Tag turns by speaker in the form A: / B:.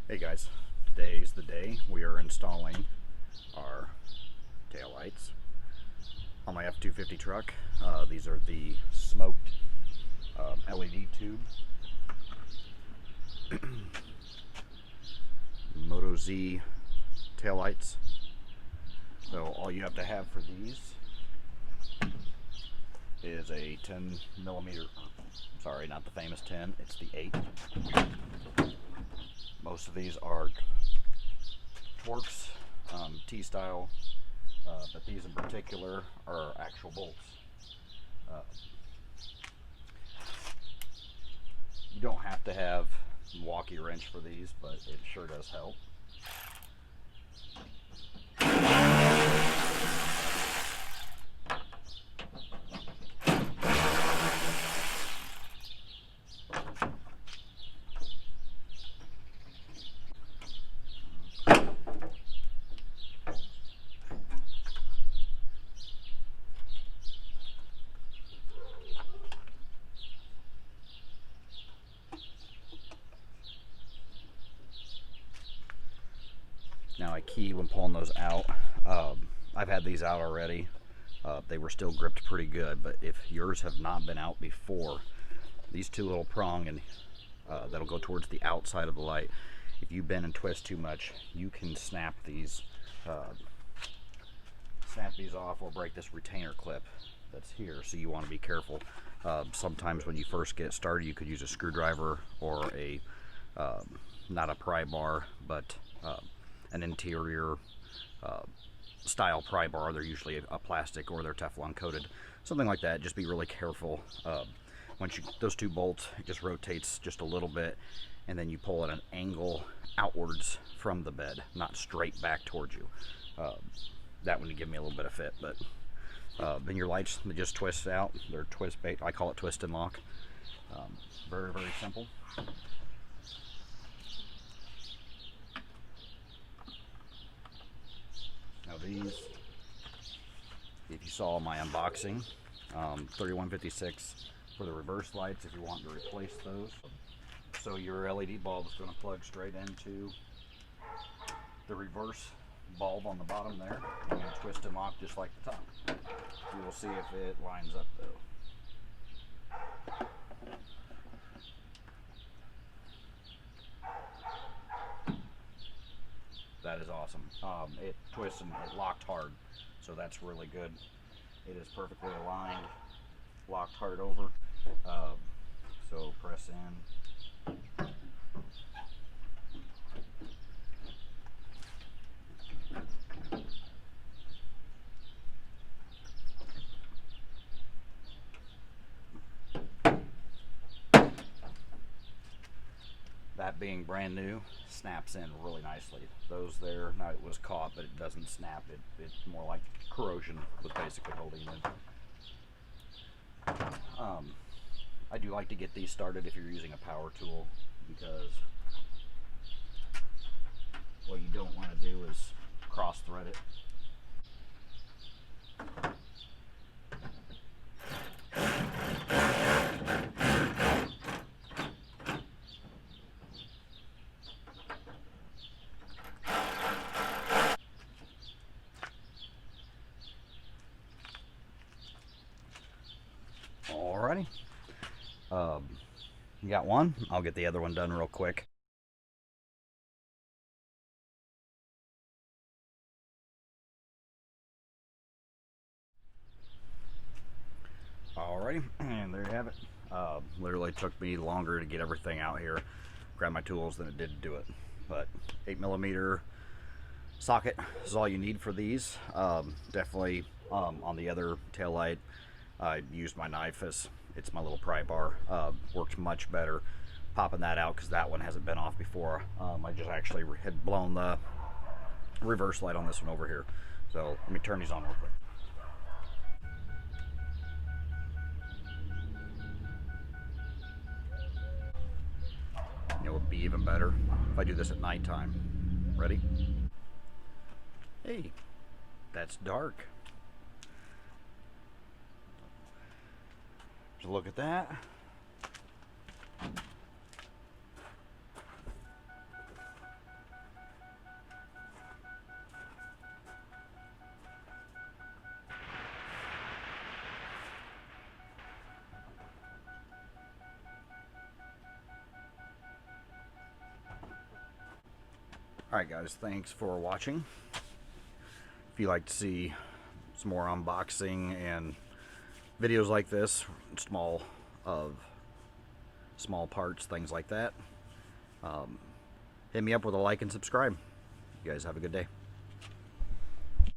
A: Hey guys, today's the day we are installing our taillights on my F250 truck. These are the smoked LED tube MotoZ taillights. So all you have to have for these is a 10 millimeter, sorry, not the famous 10, it's the 8. Most of these are Torx, T-style, but these in particular are actual bolts. You don't have to have a walkie wrench for these, but it sure does help. Now I key when pulling those out. I've had these out already. They were still gripped pretty good, but if yours have not been out before, these two little prong and that'll go towards the outside of the light. If you bend and twist too much, you can snap these off or break this retainer clip that's here. So you want to be careful. Sometimes when you first get started, you could use a screwdriver or a not a pry bar, but an interior style pry bar. They're usually a plastic or they're Teflon coated, something like that. Just be really careful. Once those two bolts, it just rotates just a little bit, and then you pull at an angle outwards from the bed, not straight back towards you. That one would give me a little bit of fit, but then your lights, they just twist out. They're twist bait. I call it twist and lock. Very, very simple. Now these, if you saw my unboxing, 3156 for the reverse lights if you want to replace those. So your LED bulb is going to plug straight into the reverse bulb on the bottom there. You're going to twist and lock just like the top. You will see if it lines up though. That is awesome. It twists and it locked hard, so that's really good. It is perfectly aligned, locked hard over. So press in. That being brand new, snaps in really nicely. Those there, now it was caught, but it doesn't snap. It's more like corrosion was basically holding it in. I do like to get these started if you're using a power tool, because what you don't want to do is cross thread it. Alrighty. You got one? I'll get the other one done real quick. Alrighty, and there you have it. Literally took me longer to get everything out here, grab my tools, than it did to do it. But 8mm socket is all you need for these. Definitely on the other taillight, I used my knife as it's my little pry bar. Worked much better popping that out because that one hasn't been off before. I just actually had blown the reverse light on this one over here. So let me turn these on real quick. It would be even better if I do this at nighttime. Ready? Hey, that's dark. So look at that. Alright guys, thanks for watching. If you like to see some more unboxing and videos like this, small parts, things like that, hit me up with a like and subscribe. You guys have a good day.